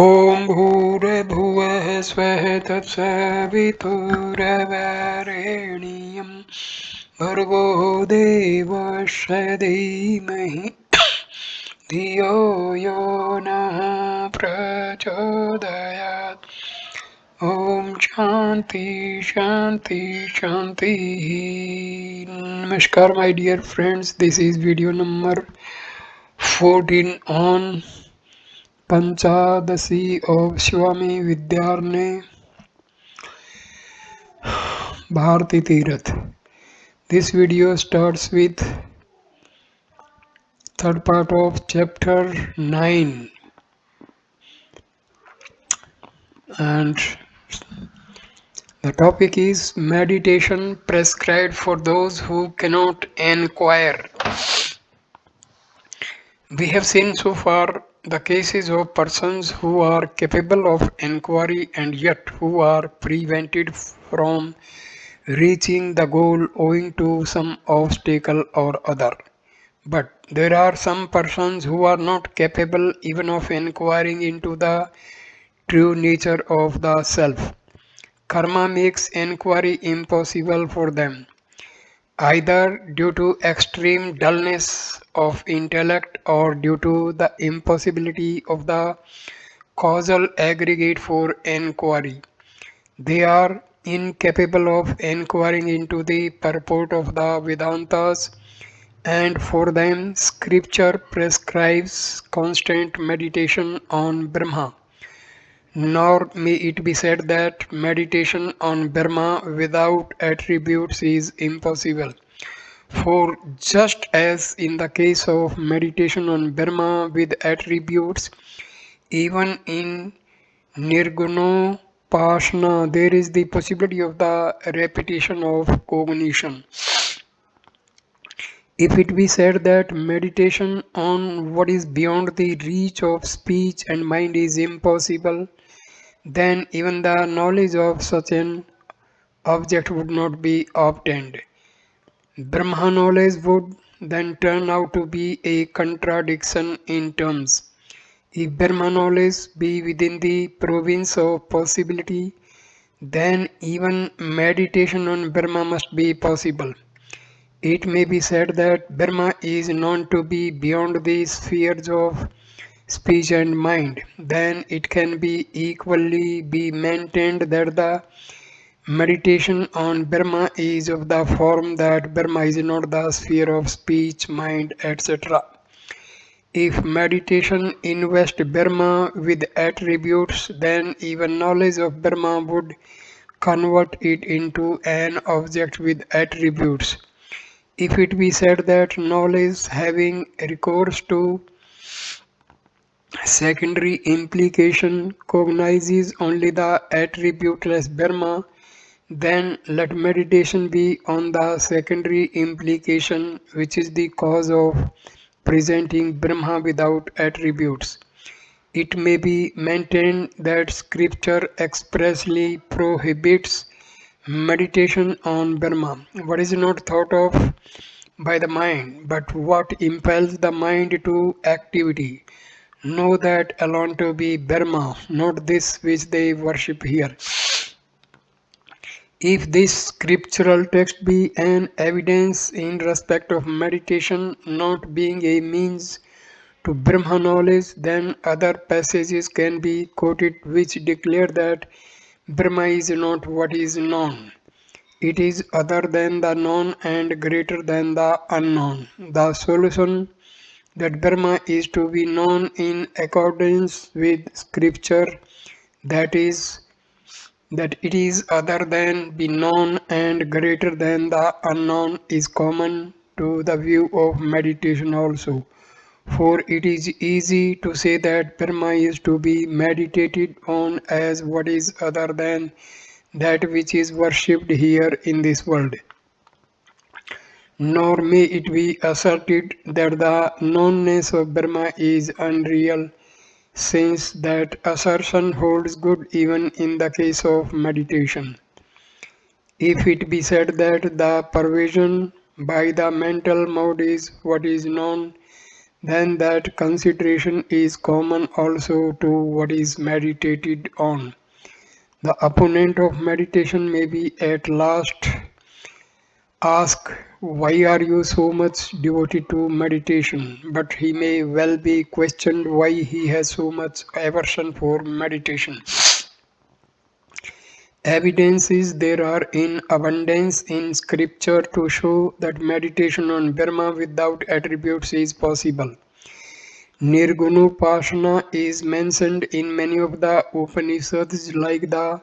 ॐ भूर्भुवः स्वः तत्सवितुर्वरेण्यं भर्गो देवस्य धीमहि धियो यो नः प्रचोदयात्। ॐ शान्ति शान्ति शान्तिः. Namaskar my dear friends, this is video number 14 on Panchadasi of Swami Vidyarnaya-Bharti Tirtha. This video starts with third part of chapter 9, and the topic is meditation prescribed for those who cannot inquire. We have seen so far the cases of persons who are capable of inquiry and yet who are prevented from reaching the goal owing to some obstacle or other. But there are some persons who are not capable even of inquiring into the true nature of the self. Karma makes inquiry impossible for them, either due to extreme dullness of intellect or due to the impossibility of the causal aggregate for inquiry. They are incapable of inquiring into the purport of the Vedantas, and for them scripture prescribes constant meditation on Brahma. Nor may it be said that meditation on Brahma without attributes is impossible. For just as in the case of meditation on Brahma with attributes, even in Nirgunopasana there is the possibility of the repetition of cognition. If it be said that meditation on what is beyond the reach of speech and mind is impossible, then even the knowledge of such an object would not be obtained. Brahma knowledge would then turn out to be a contradiction in terms. If Brahma knowledge be within the province of possibility, then even meditation on Brahma must be possible. It may be said that Brahma is known to be beyond the spheres of speech and mind. Then it can be equally be maintained that the meditation on Brahma is of the form that Brahma is not the sphere of speech, mind, etc. If meditation invests Brahma with attributes, then even knowledge of Brahma would convert it into an object with attributes. If it be said that knowledge having recourse to secondary implication cognizes only the attributeless Brahma, then let meditation be on the secondary implication, which is the cause of presenting Brahma without attributes. It may be maintained that scripture expressly prohibits meditation on Brahma. What is not thought of by the mind, but what impels the mind to activity. Know that alone to be Brahma, not this which they worship here. If this scriptural text be an evidence in respect of meditation not being a means to Brahma knowledge, then other passages can be quoted which declare that Brahma is not what is known. It is other than the known and greater than the unknown. The solution that Brahma is to be known in accordance with scripture, that is, that it is other than be known and greater than the unknown is common to the view of meditation also. For it is easy to say that Brahma is to be meditated on as what is other than that which is worshipped here in this world. Nor may it be asserted that the knownness of Brahma is unreal, since that assertion holds good even in the case of meditation. If it be said that the pervasion by the mental mode is what is known, then that consideration is common also to what is meditated on. The opponent of meditation may be at last asked, why are you so much devoted to meditation? But he may well be questioned why he has so much aversion for meditation. Evidences there are in abundance in scripture to show that meditation on Brahma without attributes is possible. Nirgunopasana is mentioned in many of the Upanishads like the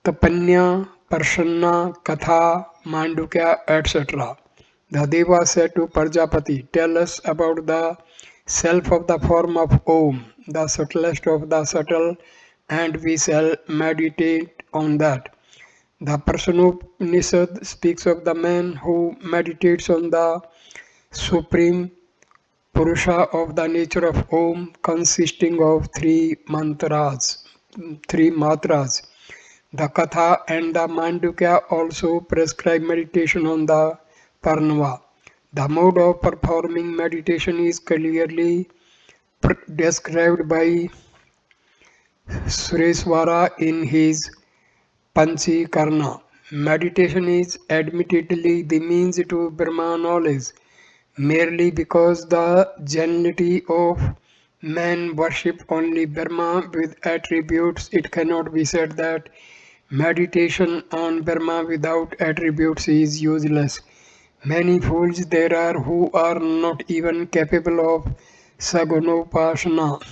Tapanya, Parshanna, Katha, Mandukya, etc. The Deva said to Prajapati, tell us about the self of the form of Om, the subtlest of the subtle, and we shall meditate on that. The Parshanopanishad speaks of the man who meditates on the supreme Purusha of the nature of Om consisting of three matras. The Katha and the Mandukya also prescribe meditation on the Parnava. The mode of performing meditation is clearly described by Sureswara in his Panchikarna. Meditation is admittedly the means to Brahma knowledge, merely because the generality of men worship only Brahma with attributes. It cannot be said that meditation on Brahma without attributes is useless. Many fools there are who are not even capable of Sagunopasana.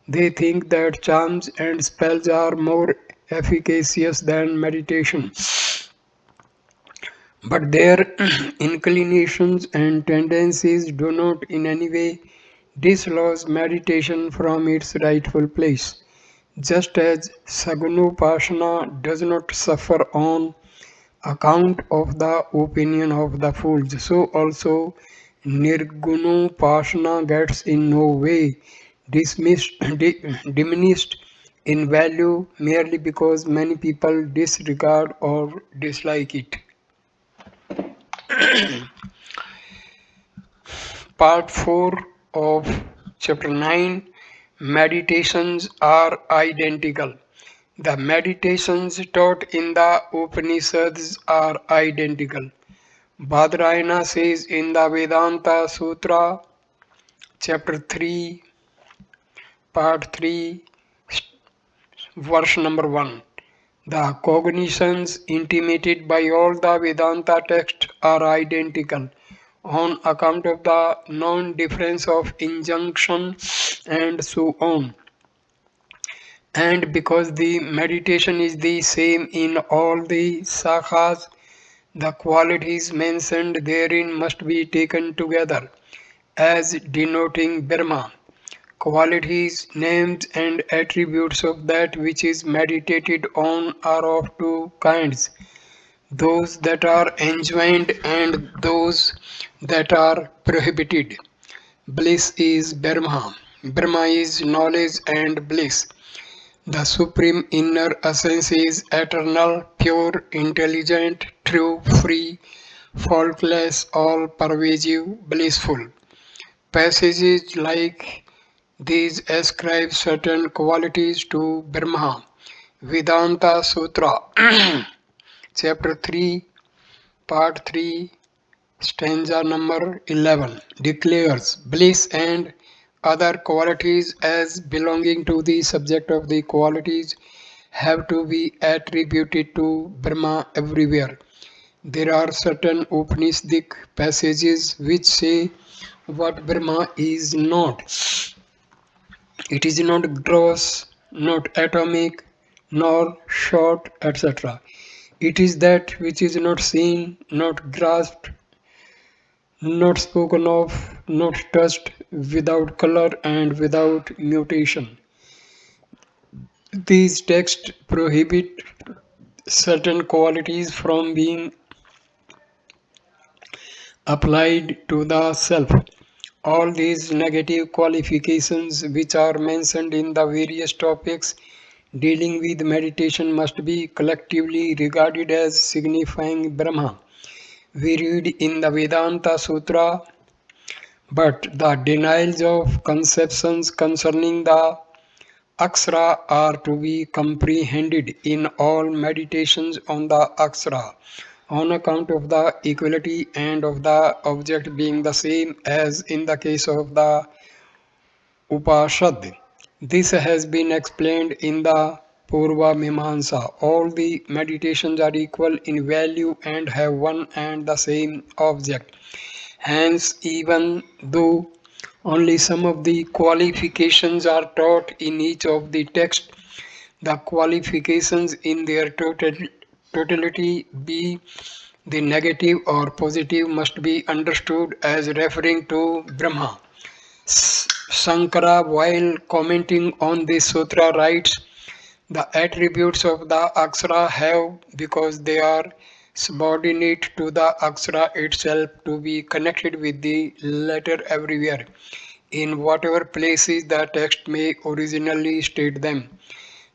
They think that charms and spells are more efficacious than meditation. But their inclinations and tendencies do not in any way dislodge meditation from its rightful place. Just as Sagunopasana does not suffer on account of the opinion of the fools, so also Nirgunopasana gets in no way diminished in value merely because many people disregard or dislike it. Part 4 of Chapter 9, Meditations are identical. The meditations taught in the Upanishads are identical. Badarayana says in the Vedanta Sutra, Chapter 3, Part 3, verse number 1. The cognitions intimated by all the Vedanta texts are identical on account of the non-difference of injunction and so on. And because the meditation is the same in all the sakhas, the qualities mentioned therein must be taken together as denoting Brahma. Qualities, names, and attributes of that which is meditated on are of two kinds, those that are enjoined and those that are prohibited. Bliss is Brahma. Brahma is knowledge and bliss. The supreme inner essence is eternal, pure, intelligent, true, free, faultless, all pervasive, blissful. Passages like these ascribe certain qualities to Brahma. Vedanta Sutra, Chapter 3, Part 3, Stanza number 11 declares bliss and other qualities as belonging to the subject of the qualities have to be attributed to Brahma everywhere. There are certain Upanishadic passages which say what Brahma is not. It is not gross, not atomic, nor short, etc. It is that which is not seen, not grasped, not spoken of, not touched, without color and without mutation. These texts prohibit certain qualities from being applied to the self. All these negative qualifications which are mentioned in the various topics dealing with meditation must be collectively regarded as signifying Brahma. We read in the Vedanta Sutra, But the denials of conceptions concerning the Aksara are to be comprehended in all meditations on the Aksara, on account of the equality and of the object being the same as in the case of the Upashad. This has been explained in the Purva Mimamsa. All the meditations are equal in value and have one and the same object. Hence, even though only some of the qualifications are taught in each of the texts, the qualifications in their totality, be the negative or positive, must be understood as referring to Brahma. Sankara, while commenting on this sutra, writes, the attributes of the Aksara have, because they are subordinate to the Aksara itself, to be connected with the letter everywhere, in whatever places the text may originally state them.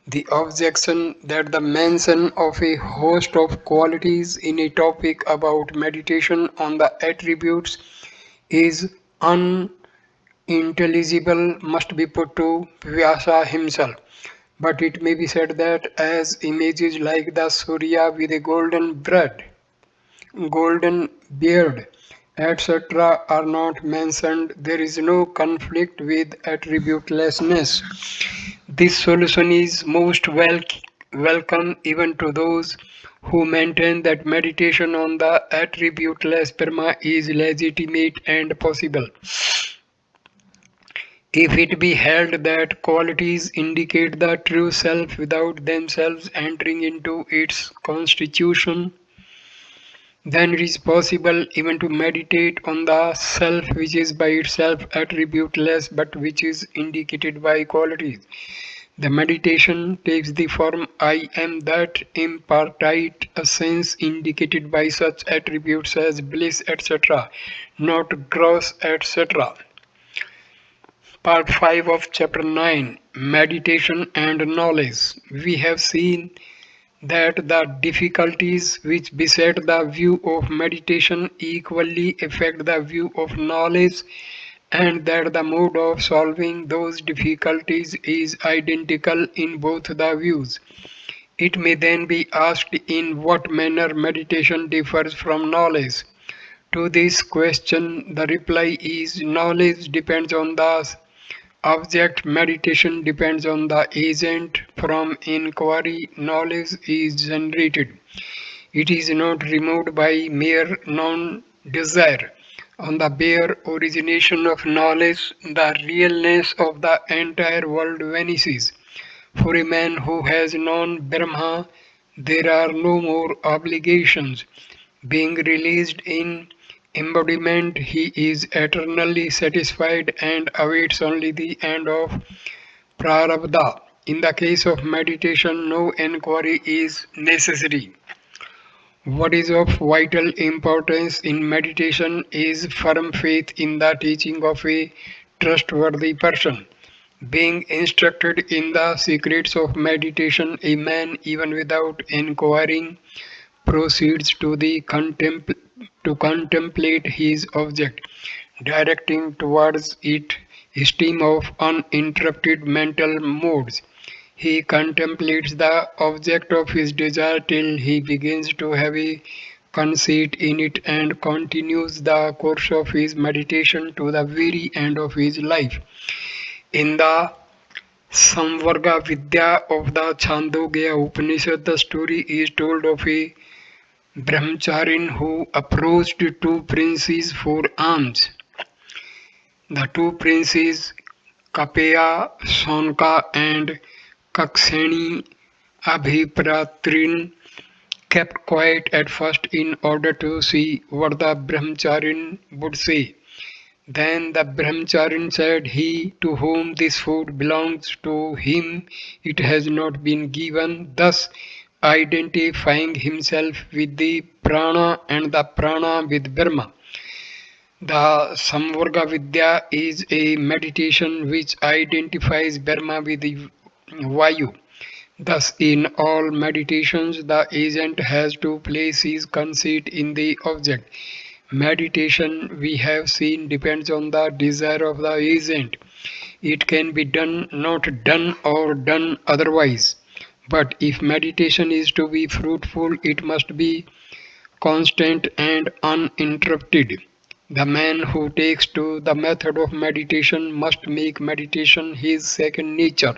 The objection that the mention of a host of qualities in a topic about meditation on the attributes is unintelligible must be put to Vyasa himself. But it may be said that as images like the Surya with a golden beard, etc., are not mentioned, there is no conflict with attributelessness. This solution is most welcome even to those who maintain that meditation on the attributeless Brahma is legitimate and possible. If it be held that qualities indicate the true self without themselves entering into its constitution, then it is possible even to meditate on the self which is by itself attributeless but which is indicated by qualities. The meditation takes the form I am that impartite a sense indicated by such attributes as bliss, etc., not gross, etc. Part 5 of Chapter 9, Meditation and Knowledge. We have seen that the difficulties which beset the view of meditation equally affect the view of knowledge, and that the mode of solving those difficulties is identical in both the views. It may then be asked in what manner meditation differs from knowledge. To this question, the reply is knowledge depends on the object, meditation depends on the agent. From inquiry, knowledge is generated. It is not removed by mere non-desire. On the bare origination of knowledge, the realness of the entire world vanishes. For a man who has known Brahma, there are no more obligations. Being released in embodiment, he is eternally satisfied and awaits only the end of prarabdha. In the case of meditation, no enquiry is necessary. What is of vital importance in meditation is firm faith in the teaching of a trustworthy person. Being instructed in the secrets of meditation, a man, even without inquiring, proceeds to contemplate his object, directing towards it a stream of uninterrupted mental modes. He contemplates the object of his desire till he begins to have a conceit in it and continues the course of his meditation to the very end of his life. In the Samvarga Vidya of the Chandogya Upanishad, the story is told of a brahmacharin who approached two princes for alms. The two princes, Kapeya Sonka and Kakseni Abhipratrin, kept quiet at first in order to see what the brahmacharin would say. Then the brahmacharin said, he to whom this food belongs, to him it has not been given, thus identifying himself with the prana and the prana with Brahma. The Samvarga Vidya is a meditation which identifies Brahma with the Vayu. Thus, in all meditations, the agent has to place his conceit in the object. Meditation, we have seen, depends on the desire of the agent. It can be done, not done, or done otherwise. But if meditation is to be fruitful, it must be constant and uninterrupted. The man who takes to the method of meditation must make meditation his second nature.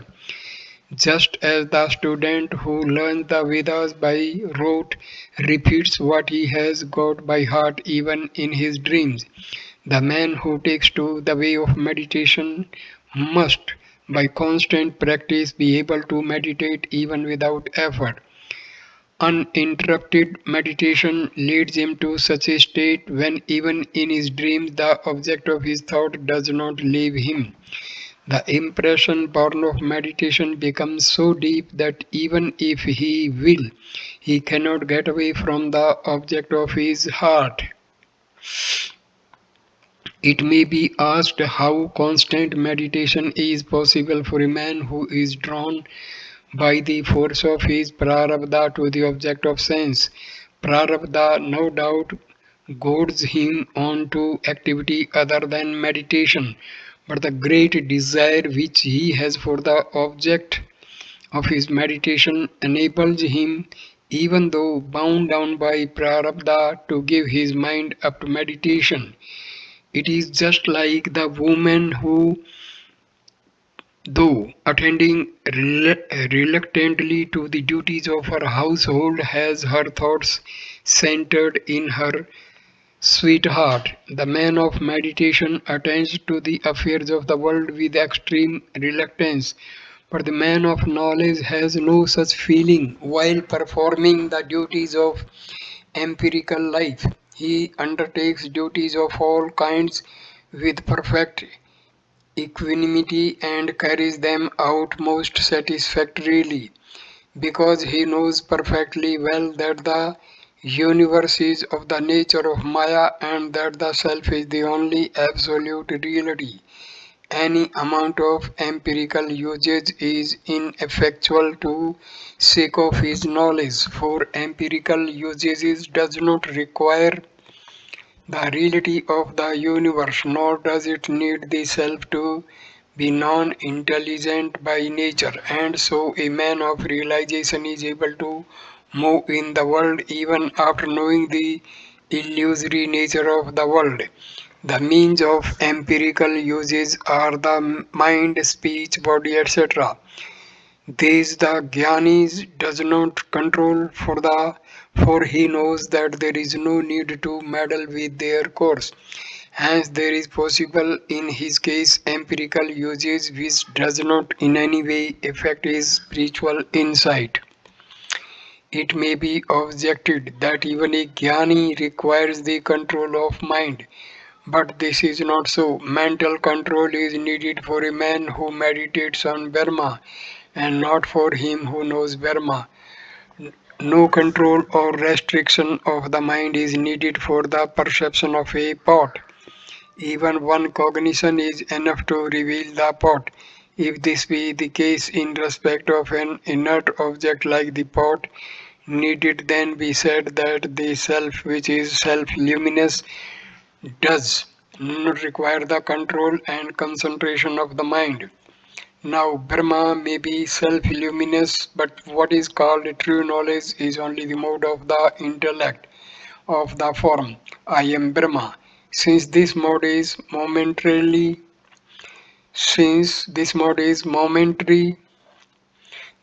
Just as the student who learns the Vedas by rote repeats what he has got by heart even in his dreams, the man who takes to the way of meditation must, by constant practice, be able to meditate even without effort. Uninterrupted meditation leads him to such a state when even in his dreams the object of his thought does not leave him. The impression born of meditation becomes so deep that even if he will, he cannot get away from the object of his heart. It may be asked how constant meditation is possible for a man who is drawn by the force of his prarabdha to the object of sense. Prarabdha, no doubt, goads him on to activity other than meditation, but the great desire which he has for the object of his meditation enables him, even though bound down by prarabdha, to give his mind up to meditation. It is just like the woman who, though attending reluctantly to the duties of her household, has her thoughts centered in her sweetheart. The man of meditation attends to the affairs of the world with extreme reluctance, but the man of knowledge has no such feeling while performing the duties of empirical life. He undertakes duties of all kinds with perfect equanimity and carries them out most satisfactorily, because he knows perfectly well that the universe is of the nature of Maya and that the self is the only absolute reality. Any amount of empirical usage is ineffectual to sake of his knowledge, for empirical usages does not require the reality of the universe, nor does it need the self to be non-intelligent by nature, and so a man of realization is able to move in the world even after knowing the illusory nature of the world. The means of empirical uses are the mind, speech, body, etc. These the Gyanis does not control for he knows that there is no need to meddle with their course. Hence there is possible in his case empirical usage which does not in any way affect his spiritual insight. It may be objected that even a Jnani requires the control of mind, but this is not so. Mental control is needed for a man who meditates on Brahma and not for him who knows Brahma. No control or restriction of the mind is needed for the perception of a pot. Even one cognition is enough to reveal the pot. If this be the case in respect of an inert object like the pot, need it then be said that the self which is self-luminous does not require the control and concentration of the mind. Now, Brahma may be self-luminous, but what is called true knowledge is only the mode of the intellect of the form I am Brahma. Since this mode is momentarily, since this mode is momentary,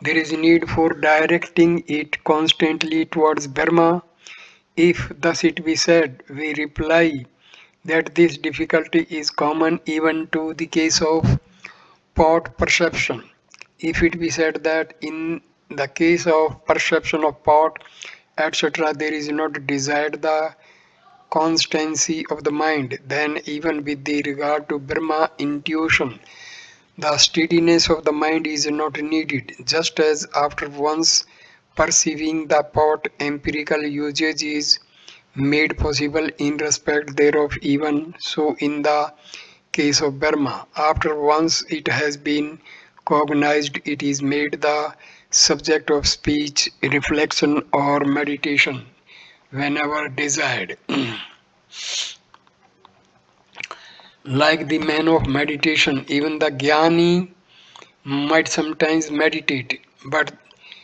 there is need for directing it constantly towards Brahma. If thus it be said, we reply that this difficulty is common even to the case of pot perception. If it be said that in the case of perception of pot, etc., there is not desired the constancy of the mind, then even with the regard to Brahma intuition, the steadiness of the mind is not needed, just as after once perceiving the pot, empirical usage is made possible in respect thereof, even so in the case of Brahma. After once it has been cognized, it is made the subject of speech, reflection, or meditation whenever desired. Like the man of meditation, even the Jnani might sometimes meditate, but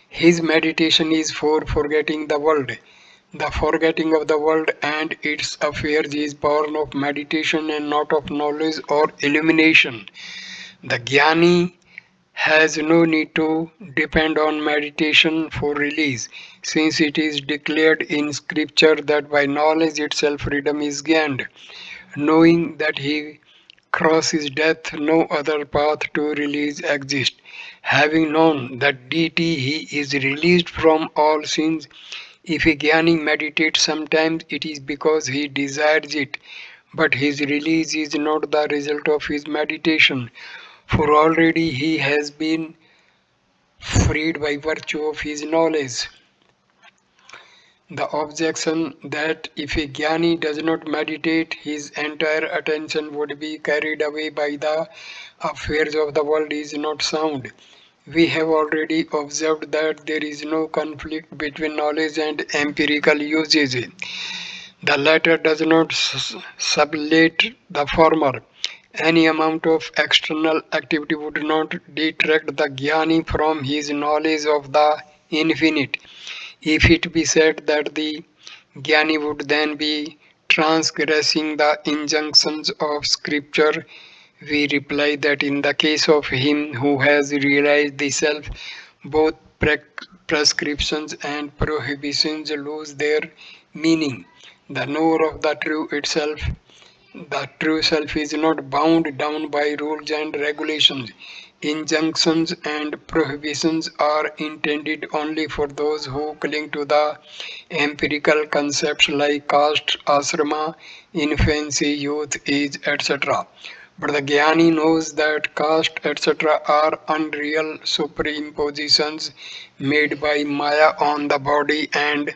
his meditation is for forgetting the world. The forgetting of the world and its affairs is born of meditation and not of knowledge or illumination. The Jnani has no need to depend on meditation for release, since it is declared in scripture that by knowledge itself freedom is gained. Knowing that he crosses death, no other path to release exists. Having known that deity, he is released from all sins. If a Jnani meditates sometimes, it is because he desires it, but his release is not the result of his meditation, for already he has been freed by virtue of his knowledge. The objection that if a Jnani does not meditate, his entire attention would be carried away by the affairs of the world is not sound. We have already observed that there is no conflict between knowledge and empirical usage. The latter does not sublate the former. Any amount of external activity would not detract the Jnani from his knowledge of the infinite. If it be said that the Jnani would then be transgressing the injunctions of scripture, we reply that in the case of him who has realized the self, both prescriptions and prohibitions lose their meaning. The knower of the true self is not bound down by rules and regulations. Injunctions and prohibitions are intended only for those who cling to the empirical concepts like caste, asrama, infancy, youth, age, etc. But the Jnani knows that caste, etc. are unreal superimpositions made by Maya on the body, and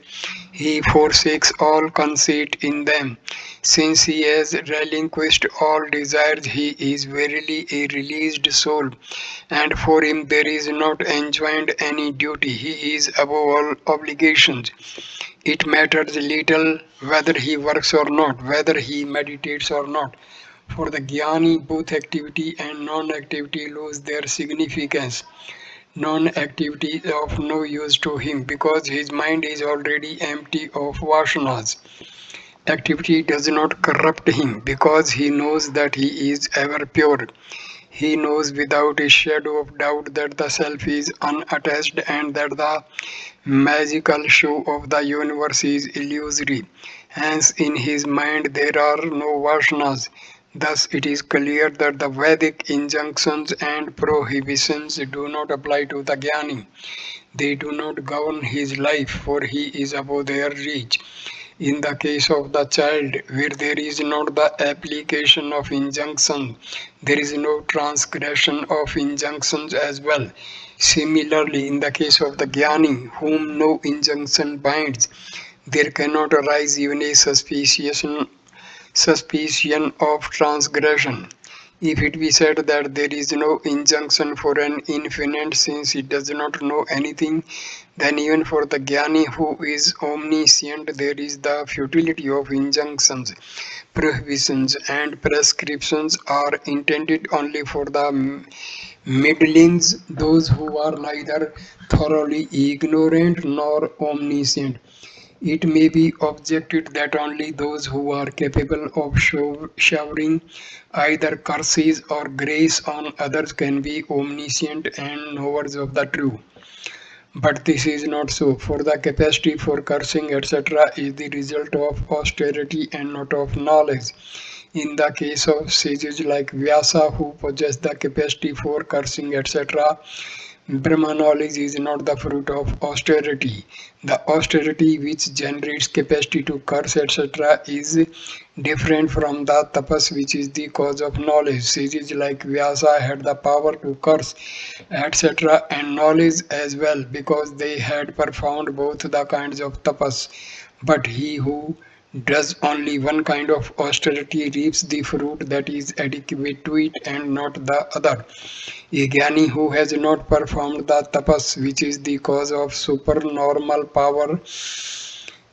he forsakes all conceit in them. Since he has relinquished all desires, he is verily a released soul, and for him there is not enjoined any duty. He is above all obligations. It matters little whether he works or not, whether he meditates or not. For the Jnani, both activity and non-activity lose their significance. Non-activity is of no use to him because his mind is already empty of vasanas. Activity does not corrupt him because he knows that he is ever pure. He knows without a shadow of doubt that the self is unattached and that the magical show of the universe is illusory. Hence, in his mind there are no vasanas. Thus, it is clear that the Vedic injunctions and prohibitions do not apply to the Jnani. They do not govern his life, for he is above their reach. In the case of the child, where there is not the application of injunction, there is no transgression of injunctions as well. Similarly, in the case of the Jnani, whom no injunction binds, there cannot arise even a suspicion of transgression. If it be said that there is no injunction for an infinite since it does not know anything, then even for the Jnani who is omniscient there is the futility of injunctions. Prohibitions and prescriptions are intended only for the middlings, those who are neither thoroughly ignorant nor omniscient. It may be objected that only those who are capable of showering either curses or grace on others can be omniscient and knowers of the truth. But this is not so, for the capacity for cursing, etc., is the result of austerity and not of knowledge. In the case of sages like Vyasa, who possess the capacity for cursing, etc., Brahma knowledge is not the fruit of austerity. The austerity which generates capacity to curse, etc., is different from the tapas which is the cause of knowledge. Sages like Vyasa had the power to curse, etc., and knowledge as well because they had performed both the kinds of tapas. But he who does only one kind of austerity reaps the fruit that is adequate to it and not the other. A Jnani who has not performed the tapas, which is the cause of supernormal power,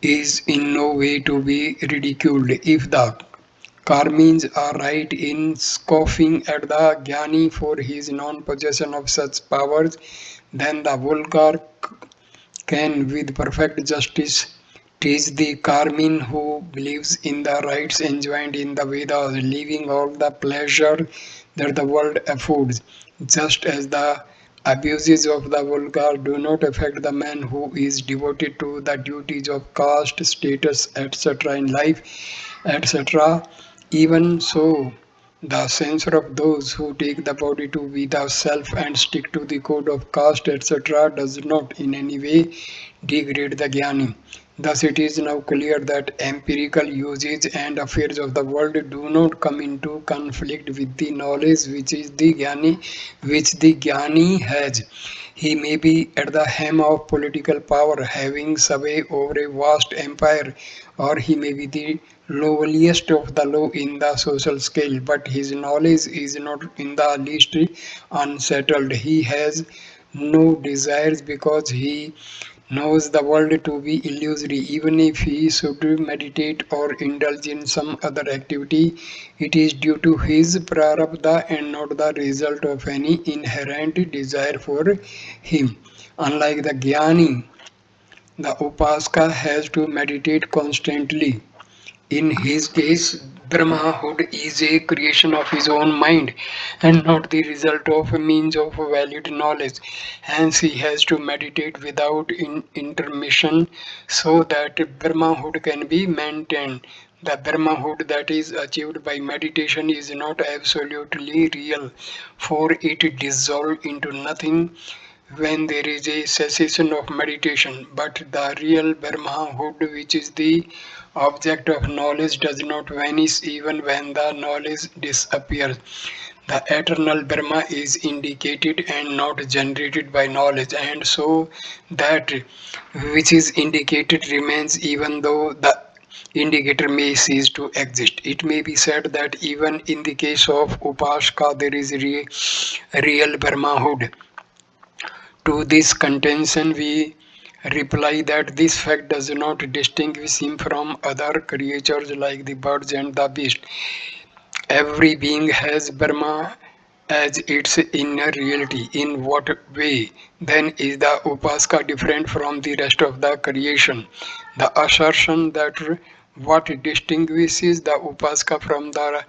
is in no way to be ridiculed. If the Karmins are right in scoffing at the Jnani for his non-possession of such powers, then the vulgar can with perfect justice teach the Karmin who believes in the rights enjoined in the Vedas, leaving all the pleasure that the world affords, just as the abuses of the vulgar do not affect the man who is devoted to the duties of caste, status, etc. in life, etc. Even so, the censor of those who take the body to be the self and stick to the code of caste, etc., does not in any way degrade the Jnani. Thus, it is now clear that empirical usage and affairs of the world do not come into conflict with the knowledge which the Jnani has. He may be at the helm of political power, having sway over a vast empire, or he may be the lowliest of the low in the social scale, but his knowledge is not in the least unsettled. He has no desires because he knows the world to be illusory. Even if he should meditate or indulge in some other activity, it is due to his prarabdha and not the result of any inherent desire for him. Unlike the Jnani, the Upasaka has to meditate constantly. In his case, Brahmahood is a creation of his own mind and not the result of a means of valid knowledge. Hence, he has to meditate without intermission so that Brahmahood can be maintained. The Brahmahood that is achieved by meditation is not absolutely real, for it dissolves into nothing when there is a cessation of meditation, but the real Brahmahood, which is the object of knowledge, does not vanish even when the knowledge disappears. The eternal Brahma is indicated and not generated by knowledge, and so that which is indicated remains even though the indicator may cease to exist. It may be said that even in the case of Upashka, there is real Brahmahood. To this contention, we reply that this fact does not distinguish him from other creatures like the birds and the beasts. Every being has Brahma as its inner reality. In what way then is the Upasaka different from the rest of the creation? The assertion that what distinguishes the Upasaka from the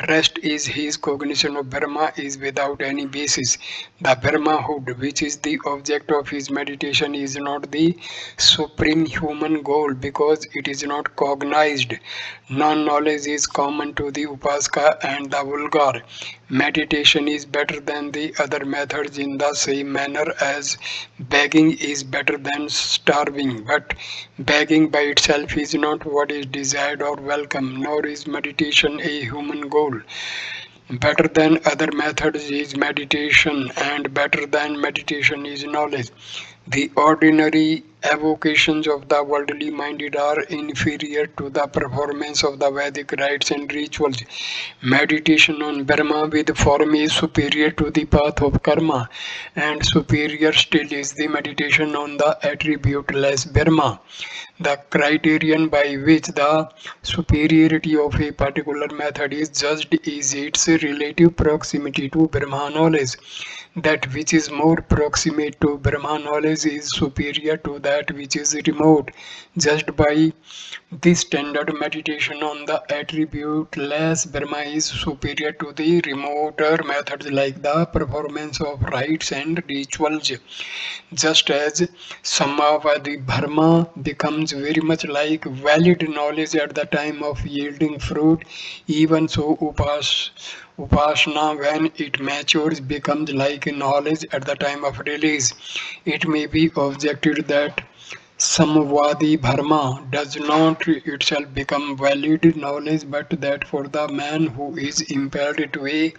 rest is his cognition of Brahma is without any basis. The Brahmahood, which is the object of his meditation, is not the supreme human goal because it is not cognized. Non-knowledge is common to the Upasaka and the vulgar. Meditation is better than the other methods in the same manner as begging is better than starving. But begging by itself is not what is desired or welcome, nor is meditation a human goal. Better than other methods is meditation, and better than meditation is knowledge. The ordinary avocations of the worldly minded are inferior to the performance of the Vedic rites and rituals. Meditation on Brahma with form is superior to the path of karma, and superior still is the meditation on the attributeless Brahma. The criterion by which the superiority of a particular method is judged is its relative proximity to Brahma knowledge. That which is more proximate to Brahma knowledge is superior to that which is remote. Judged by this standard, meditation on the attributeless Brahma is superior to the remoter methods like the performance of rites and rituals. Just as Samavadi Dharma becomes very much like valid knowledge at the time of yielding fruit, even so Upasana, when it matures, becomes like knowledge at the time of release. It may be objected that Samvadi Dharma does not itself become valid knowledge, but that for the man who is impelled to a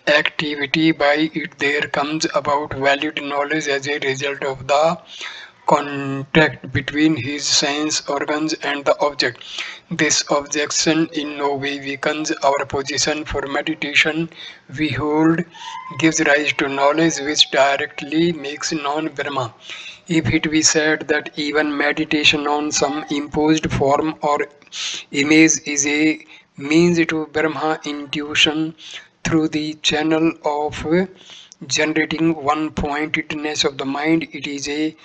activity by it, there comes about valid knowledge as a result of the contact between his sense organs and the object. This objection in no way weakens our position, for meditation we hold gives rise to knowledge which directly makes known Brahma. If it be said that even meditation on some imposed form or image is a means to Brahma intuition through the channel of generating one pointedness of the mind, it is a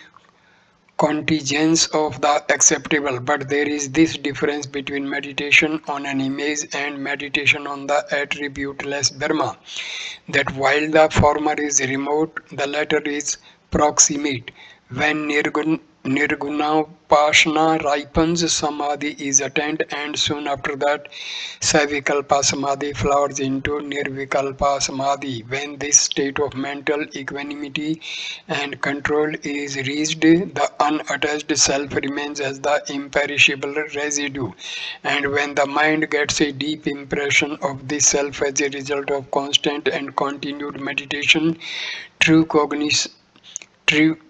contingence of the acceptable. But there is this difference between meditation on an image and meditation on the attributeless Brahma, that while the former is remote, the latter is proximate. When Nirgunapasana ripens, Samadhi is attained, and soon after that, Savikalpa Samadhi flowers into Nirvikalpa Samadhi. When this state of mental equanimity and control is reached, the unattached self remains as the imperishable residue. And when the mind gets a deep impression of this self as a result of constant and continued meditation, true cognition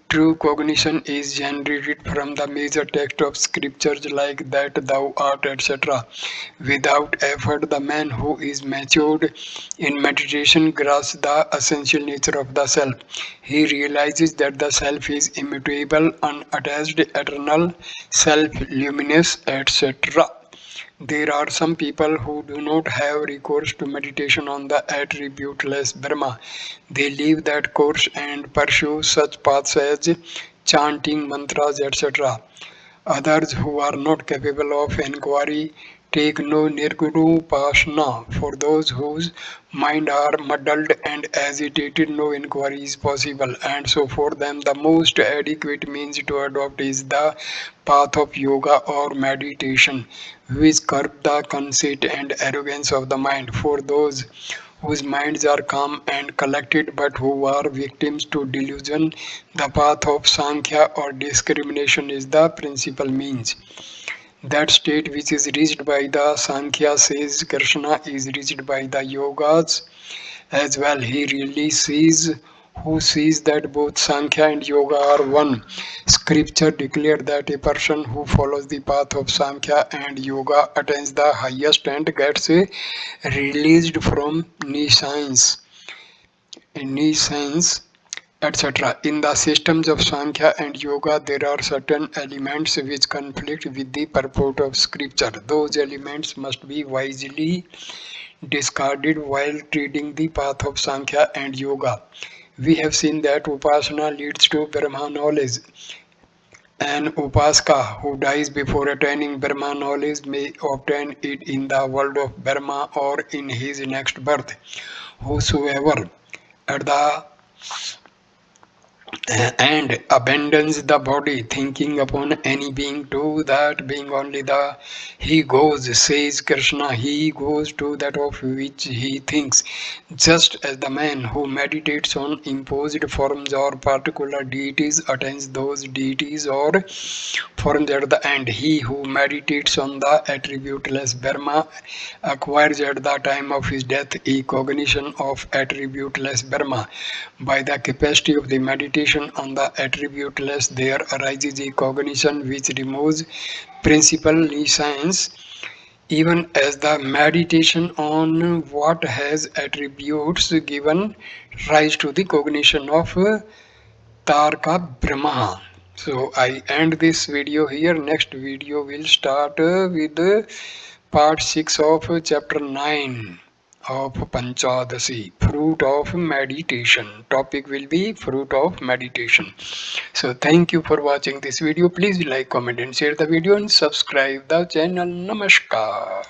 True cognition is generated from the major text of scriptures like that thou art, etc. Without effort, the man who is matured in meditation grasps the essential nature of the self. He realizes that the self is immutable, unattached, eternal, self-luminous, etc. There are some people who do not have recourse to meditation on the attributeless Brahma. They leave that course and pursue such paths as chanting mantras, etc. Others who are not capable of inquiry take no nirgunu upasana. For those whose mind are muddled and agitated, no inquiry is possible. And so for them, the most adequate means to adopt is the path of yoga or meditation, which curb the conceit and arrogance of the mind. For those whose minds are calm and collected but who are victims to delusion, the path of Sankhya or discrimination is the principal means. That state which is reached by the Sankhya, says Krishna, is reached by the Yogas as well. He really sees who sees that both Sankhya and Yoga are one. Scripture declared that a person who follows the path of Sankhya and Yoga attains the highest and gets released from nescience, etc. In the systems of Sankhya and Yoga, there are certain elements which conflict with the purport of Scripture. Those elements must be wisely discarded while treading the path of Sankhya and Yoga. We have seen that Upasana leads to Brahma knowledge. An Upaska who dies before attaining Brahma knowledge may obtain it in the world of Brahma or in his next birth. Whosoever at the and abandons the body, thinking upon any being, to that being only the he goes, says Krishna. He goes to that of which he thinks, just as the man who meditates on imposed forms or particular deities attains those deities or forms at the end. He who meditates on the attributeless Brahma acquires at the time of his death a cognition of attributeless Brahma. By the capacity of the meditation on the attributeless, there arises a cognition which removes principal nescience, even as the meditation on what has attributes given rise to the cognition of Tarka Brahma. So I end this video here. Next video will start with part 6 of chapter 9 of Panchadasi, fruit of meditation. Topic will be fruit of meditation. So thank you for watching this video. Please like, comment and share the video and subscribe the channel. Namaskar.